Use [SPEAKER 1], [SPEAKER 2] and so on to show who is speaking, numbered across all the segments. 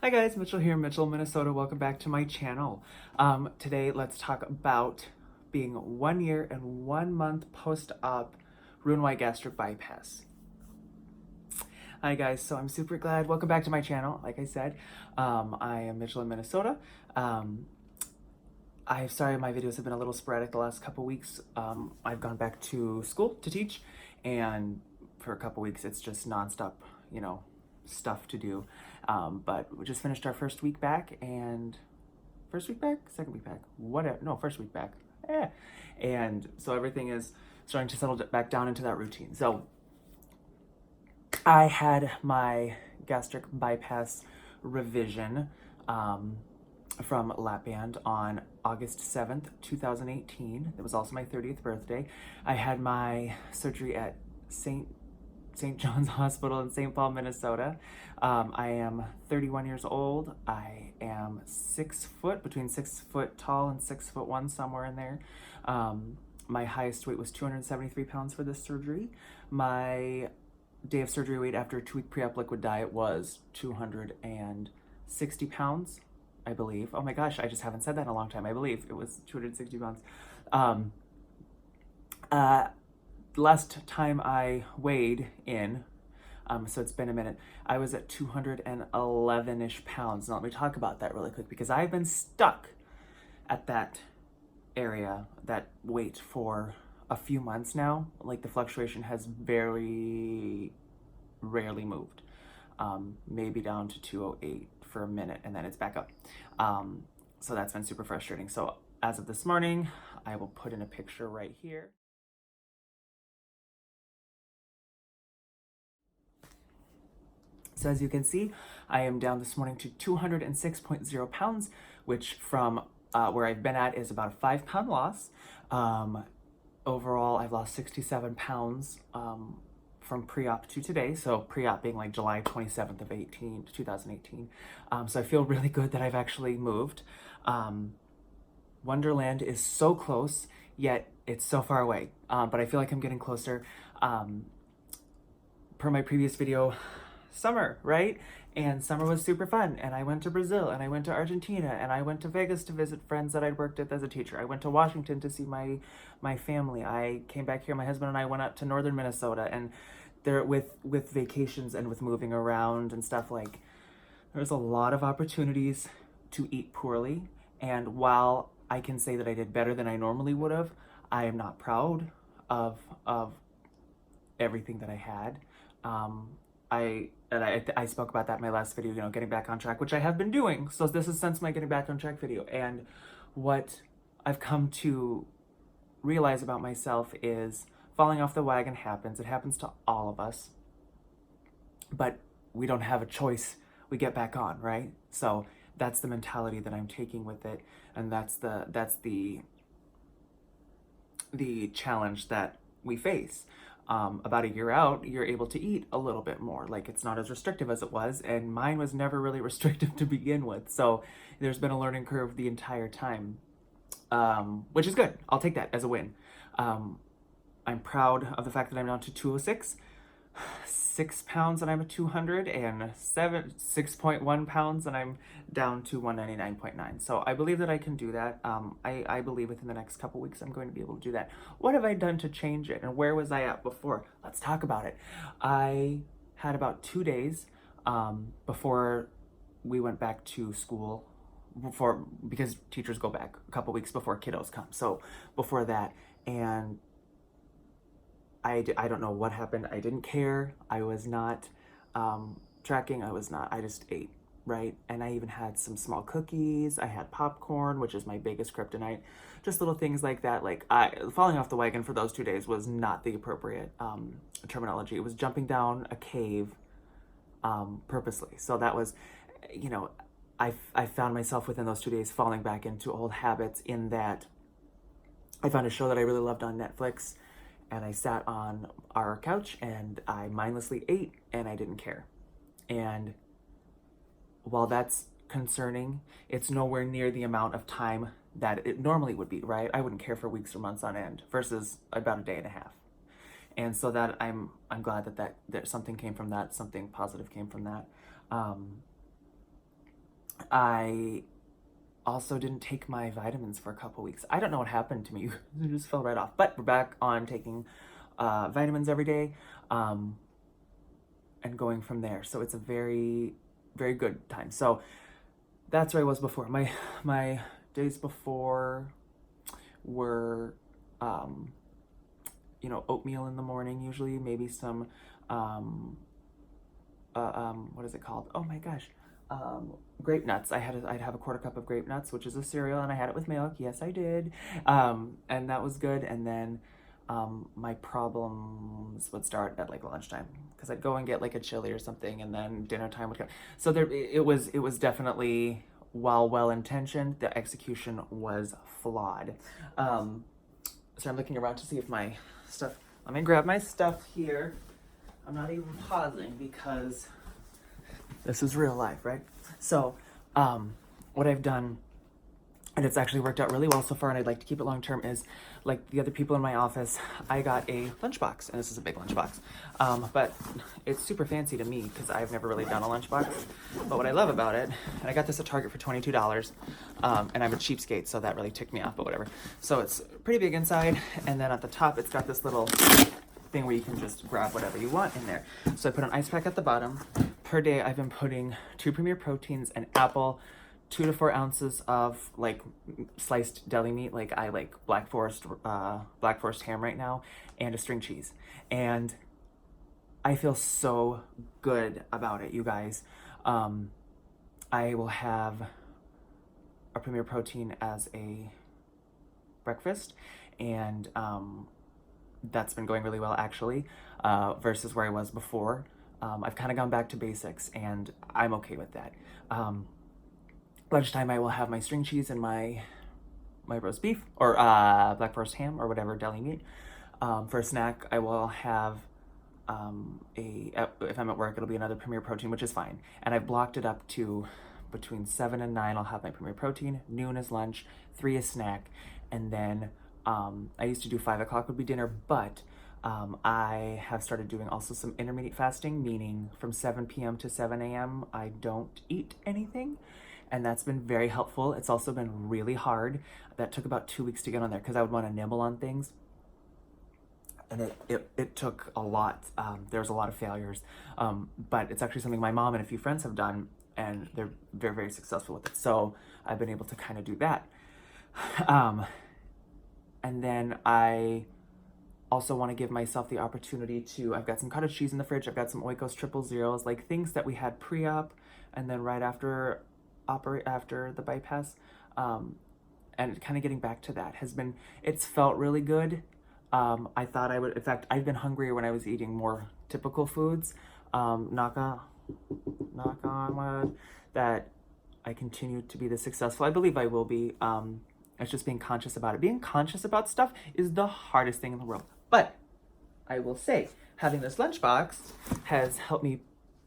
[SPEAKER 1] Hi guys, Mitchell here, Mitchell, Minnesota. Welcome back to my channel. Today, let's talk about being 1 year and 1 month post-op RNY gastric bypass. Hi guys, so I'm super glad. Welcome back to my channel. Like I said, I am Mitchell in Minnesota. I'm sorry my videos have been a little sporadic the last couple weeks. I've gone back to school to teach, and for a couple weeks it's just nonstop, stuff to do. But we just finished our first week back, and second week back, whatever. No, first week back. And so everything is starting to settle back down into that routine. So I had my gastric bypass revision from lap band on August 7th, 2018. It was also my 30th birthday. I had my surgery at St. John's Hospital in St. Paul, Minnesota. I am 31 years old. I am 6 foot, between 6 foot tall and 6'1", somewhere in there. My highest weight was 273 pounds for this surgery. My day of surgery weight after a 2-week pre-op liquid diet was 260 pounds, I believe. Oh my gosh, I just haven't said that in a long time. I believe it was 260 pounds. Last time I weighed in, so it's been a minute, I was at 211-ish pounds. Now let me talk about that really quick, because I've been stuck at that area, that weight, for a few months now. Like, the fluctuation has very rarely moved. Maybe down to 208 for a minute, and then it's back up. So that's been super frustrating. So as of this morning, I will put in a picture right here. So as you can see, I am down this morning to 206.0 pounds, which from where I've been at is about a 5-pound loss. Overall, I've lost 67 pounds from pre-op to today. So pre-op being like July 27th of 2018. So I feel really good that I've actually moved. Wonderland is so close, yet it's so far away. But I feel like I'm getting closer. Per my previous video, summer, right? And summer was super fun. And I went to Brazil, and I went to Argentina, and I went to Vegas to visit friends that I'd worked with as a teacher. I went to Washington to see my family. I came back here. My husband and I went up to northern Minnesota, and there, with vacations and with moving around and stuff, like, there's a lot of opportunities to eat poorly. And while I can say that I did better than I normally would have, I am not proud of everything that I had. I spoke about that in my last video, getting back on track, which I have been doing. So this is since my getting back on track video. And what I've come to realize about myself is falling off the wagon happens. It happens to all of us. But we don't have a choice. We get back on, right? So that's the mentality that I'm taking with it. And that's the challenge that we face. About a year out, you're able to eat a little bit more. Like, it's not as restrictive as it was, and mine was never really restrictive to begin with. So there's been a learning curve the entire time, which is good. I'll take that as a win. I'm proud of the fact that I'm down to 206, 6 pounds, and I'm at 200, and 6.1 pounds, and I'm down to 199.9. So I believe that I can do that. I believe within the next couple weeks I'm going to be able to do that. What have I done to change it, and where was I at before? Let's talk about it. I had about 2 days before we went back to school, because teachers go back a couple weeks before kiddos come. So before that, and I don't know what happened. I didn't care. I was not tracking. I just ate, right? And I even had some small cookies. I had popcorn, which is my biggest kryptonite. Just little things like that. Like, falling off the wagon for those 2 days was not the appropriate terminology. It was jumping down a cave purposely. So that was, I found myself within those 2 days falling back into old habits, in that I found a show that I really loved on Netflix, and I sat on our couch and I mindlessly ate, and I didn't care. And while that's concerning, it's nowhere near the amount of time that it normally would be, right? I wouldn't care for weeks or months on end, versus about a day and a half. And so that I'm glad that something came from that, something positive came from that. I also didn't take my vitamins for a couple weeks. I don't know what happened to me. It just fell right off. But we're back on taking vitamins every day, and going from there. So it's a very, very good time. So that's where I was before. My days before were, um, oatmeal in the morning usually, maybe some, what is it called? Oh my gosh, grape nuts. I'd have a quarter cup of grape nuts, which is a cereal, and I had it with milk. Yes, I did, and that was good. And then my problems would start at like lunchtime because I'd go and get like a chili or something, and then dinner time would come. So it was definitely, while well intentioned, the execution was flawed. So I'm looking around to see if my stuff. Let me grab my stuff here. I'm not even pausing because this is real life, right? So, what I've done, and it's actually worked out really well so far, and I'd like to keep it long term, is like the other people in my office, I got a lunchbox, and this is a big lunchbox, but it's super fancy to me because I've never really done a lunchbox. But what I love about it, and I got this at Target for $22, and I'm a cheapskate, so that really ticked me off, but whatever. So it's pretty big inside, and then at the top, it's got this little thing where you can just grab whatever you want in there. So I put an ice pack at the bottom. Per day, I've been putting 2 Premier Proteins, an apple, 2 to 4 ounces of like sliced deli meat, like I like Black Forest ham right now, and a string cheese. And I feel so good about it, you guys. I will have a Premier Protein as a breakfast, and that's been going really well actually, versus where I was before. I've kind of gone back to basics, and I'm okay with that. Lunchtime, I will have my string cheese and my roast beef, or Black Forest ham, or whatever deli meat. For a snack, I will have if I'm at work, it'll be another Premier Protein, which is fine. And I've blocked it up to between 7 and 9. I'll have my Premier Protein. Noon is lunch. 3 is snack, and then I used to do 5 o'clock would be dinner, but I have started doing also some intermittent fasting, meaning from 7 p.m. to 7 a.m. I don't eat anything. And that's been very helpful. It's also been really hard. That took about 2 weeks to get on there because I would want to nibble on things. And it took a lot. There's a lot of failures. But it's actually something my mom and a few friends have done, and they're very, very successful with it. So I've been able to kind of do that. And then I also want to give myself the opportunity to, I've got some cottage cheese in the fridge. I've got some Oikos 000s, like things that we had pre-op and then right after the bypass. And kind of getting back to that it's felt really good. I thought I would, in fact, I've been hungrier when I was eating more typical foods. Knock on wood, that I continue to be this successful. I believe I will be. It's just being conscious about it. Being conscious about stuff is the hardest thing in the world. But I will say, having this lunchbox has helped me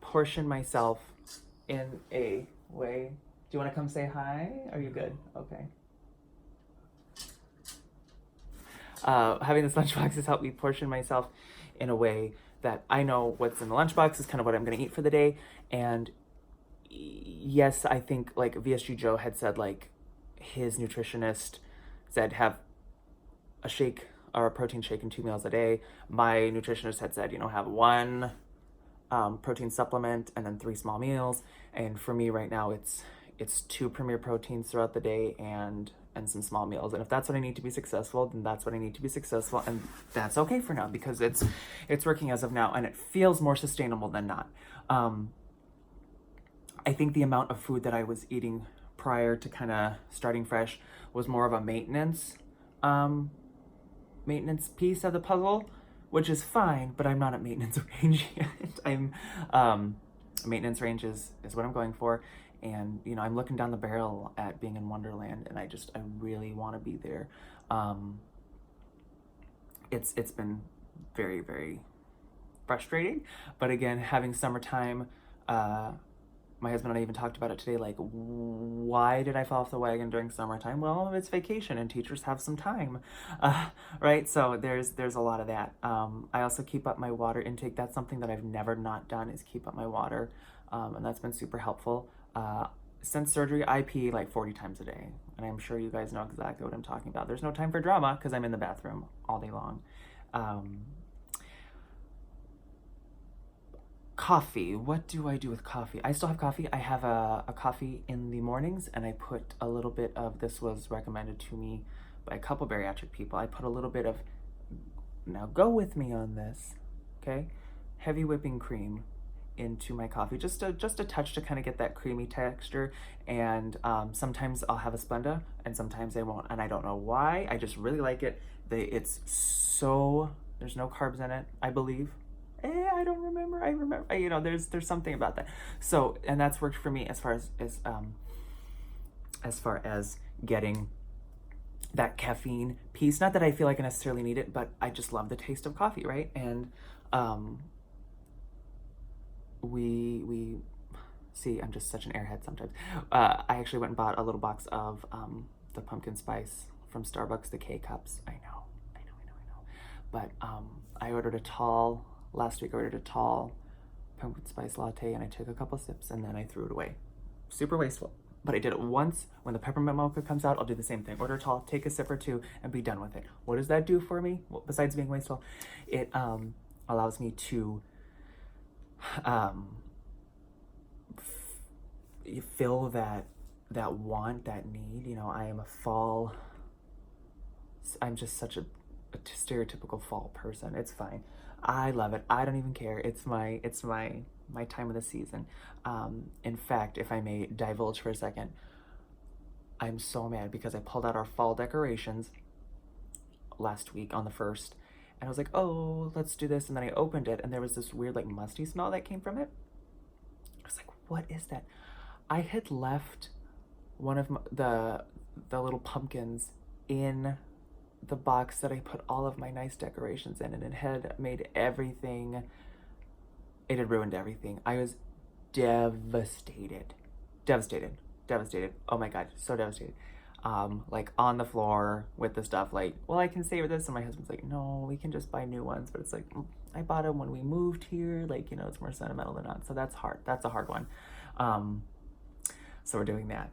[SPEAKER 1] portion myself in a way. Do you want to come say hi? Are you good? Okay. Having this lunchbox has helped me portion myself in a way that I know what's in the lunchbox is kind of what I'm going to eat for the day. And yes, I think like VSG Joe had said, like his nutritionist said have a shake or a protein shake and 2 meals a day. My nutritionist had said, have 1 protein supplement and then 3 small meals. And for me right now, it's 2 Premier Proteins throughout the day and some small meals. And if that's what I need to be successful, then that's what I need to be successful, and that's okay for now because it's working as of now, and it feels more sustainable than not. I think the amount of food that I was eating prior to kind of starting fresh was more of a maintenance piece of the puzzle, which is fine, but I'm not at maintenance range yet. Maintenance range is what I'm going for. And, I'm looking down the barrel at being in Wonderland, and I really want to be there. It's been very, very frustrating. But again, having summertime, my husband and I even talked about it today, like, why did I fall off the wagon during summertime? Well, it's vacation and teachers have some time, right? So there's a lot of that. I also keep up my water intake. That's something that I've never not done, is keep up my water. And that's been super helpful. since surgery, I pee like 40 times a day. And I'm sure you guys know exactly what I'm talking about. There's no time for drama because I'm in the bathroom all day long. Um, Coffee. What do I do with coffee? I still have coffee. I have a coffee in the mornings, and I put a little bit of, this was recommended to me by a couple bariatric people. I put a little bit of, now go with me on this, okay? Heavy whipping cream into my coffee, just a touch to kind of get that creamy texture. And sometimes I'll have a Splenda, and sometimes I won't, and I don't know why. I just really like it. It's so, there's no carbs in it, I believe. I don't remember. I remember. There's something about that. So, and that's worked for me as far as getting that caffeine piece. Not that I feel like I necessarily need it, but I just love the taste of coffee, right? And we see, I'm just such an airhead sometimes. I actually went and bought a little box of the pumpkin spice from Starbucks, the K cups. I know. But I ordered a tall. Last week I ordered a tall pumpkin spice latte, and I took a couple sips and then I threw it away. Super wasteful. But I did it once. When the peppermint mocha comes out, I'll do the same thing. Order a tall, take a sip or two, and be done with it. What does that do for me? Well, besides being wasteful, it allows me to fill that want, that need. I am a fall. I'm just such a stereotypical fall person. It's fine. I love it. I don't even care. It's my time of the season. In fact, if I may divulge for a second, I'm so mad because I pulled out our fall decorations last week on the 1st, and I was like, oh, let's do this. And then I opened it, and there was this weird, like, musty smell that came from it. I was like, what is that? I had left one of the little pumpkins in the box that I put all of my nice decorations in, and it had made everything, it had ruined everything. I was devastated. Oh my God, so devastated. Like on the floor with the stuff, like, well, I can save this. And my husband's like, no, we can just buy new ones. But it's like, I bought them when we moved here. Like, it's more sentimental than not. So that's hard. That's a hard one. So we're doing that.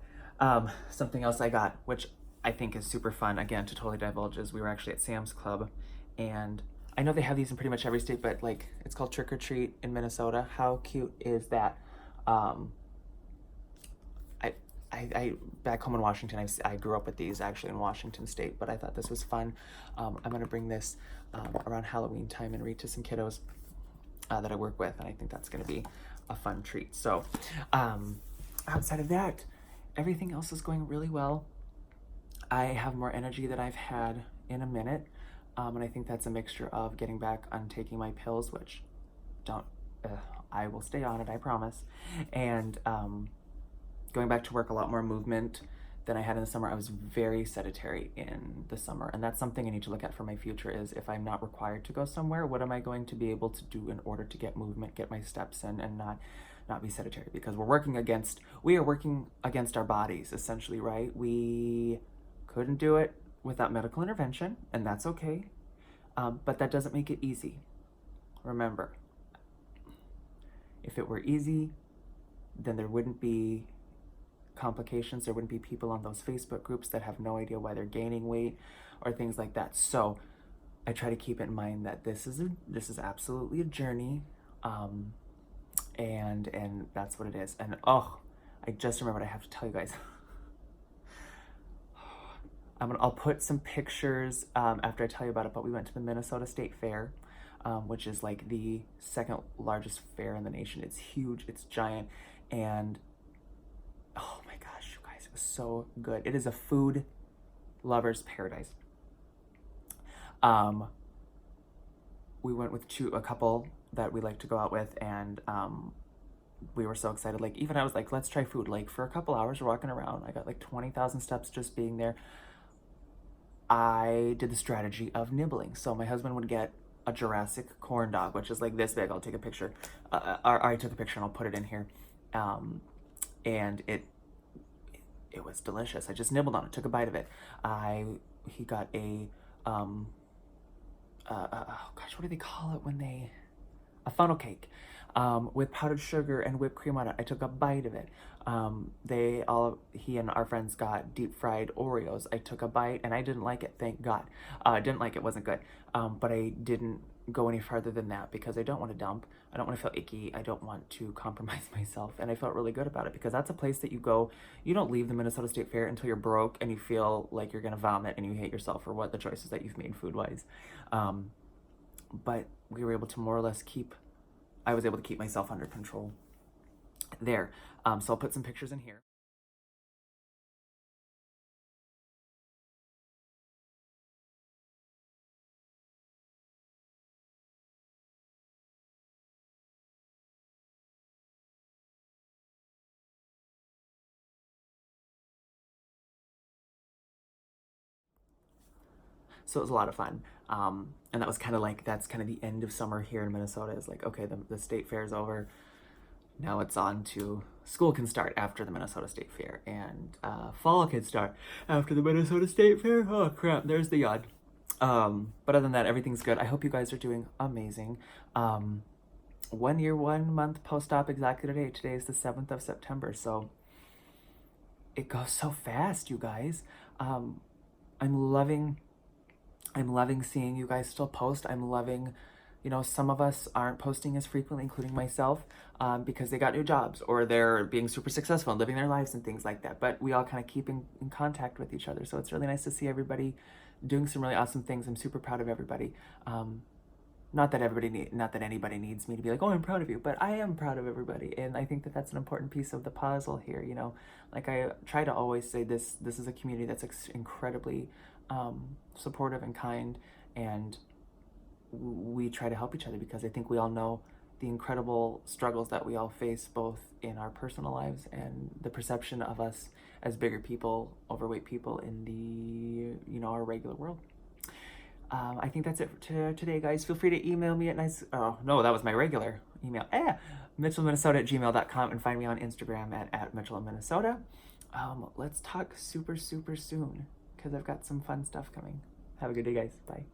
[SPEAKER 1] Something else I got, which I think is super fun, again, to totally divulge, is we were actually at Sam's Club, and I know they have these in pretty much every state, but like, it's called Trick or Treat in Minnesota. How cute is that? I back home in Washington, I grew up with these actually in Washington State, but I thought this was fun. I'm gonna bring this around Halloween time and read to some kiddos that I work with, and I think that's gonna be a fun treat. So outside of that, everything else is going really well. I have more energy than I've had in a minute, and I think that's a mixture of getting back on taking my pills, which I will stay on it, I promise, and going back to work, a lot more movement than I had in the summer. I was very sedentary in the summer, and that's something I need to look at for my future, is if I'm not required to go somewhere, what am I going to be able to do in order to get movement, get my steps in, and not be sedentary? Because we are working against our bodies, essentially, right? We couldn't do it without medical intervention, and that's okay. But that doesn't make it easy. Remember, if it were easy, then there wouldn't be complications. There wouldn't be people on those Facebook groups that have no idea why they're gaining weight or things like that. So I try to keep in mind that this is absolutely a journey, and that's what it is. And I just remembered, I have to tell you guys. I'll put some pictures after I tell you about it, but we went to the Minnesota State Fair, which is like the second largest fair in the nation. It's huge, it's giant, and oh my gosh, you guys, it was so good. It is a food lover's paradise. We went with a couple that we like to go out with, and we were so excited. Like, even I was like, let's try food. Like, for a couple hours, we're walking around. I got like 20,000 steps just being there. I did the strategy of nibbling. So my husband would get a Jurassic corn dog, which is like this big. I'll take a picture. I took a picture and I'll put it in here. And it was delicious. I just nibbled on it, took a bite of it. He got a oh gosh, what do they call it when a funnel cake. with powdered sugar and whipped cream on it. I took a bite of it. He and our friends got deep fried Oreos. I took a bite and I didn't like it, thank God. I didn't like it, wasn't good. But I didn't go any farther than that because I don't want to dump. I don't want to feel icky. I don't want to compromise myself. And I felt really good about it because that's a place that you go, you don't leave the Minnesota State Fair until you're broke and you feel like you're going to vomit and you hate yourself for what the choices that you've made food wise. But we were able to more or less I was able to keep myself under control there. So I'll put some pictures in here. So it was a lot of fun. And that was kind of like, that's kind of the end of summer here in Minnesota is like, okay, the state fair is over. Now it's on to school can start after the Minnesota State Fair, and fall can start after the Minnesota State Fair. Oh crap, there's the yawn. But other than that, everything's good. I hope you guys are doing amazing. 1 year, 1 month post-op exactly today. Today is the 7th of September, so it goes so fast, you guys. I'm loving seeing you guys still post. I'm loving, some of us aren't posting as frequently, including myself, because they got new jobs or they're being super successful and living their lives and things like that. But we all kind of keep in contact with each other. So it's really nice to see everybody doing some really awesome things. I'm super proud of everybody. Not that anybody needs me to be like, oh, I'm proud of you, but I am proud of everybody. And I think that that's an important piece of the puzzle here. Like I try to always say, this is a community that's incredibly supportive and kind, and we try to help each other because I think we all know the incredible struggles that we all face both in our personal lives and the perception of us as bigger people, overweight people in the, our regular world. I think that's it for today, guys. Feel free to email me at oh, no, that was my regular email. MitchellMinnesota@gmail.com, and find me on Instagram at MitchellMinnesota. Let's talk super, super soon because I've got some fun stuff coming. Have a good day, guys. Bye.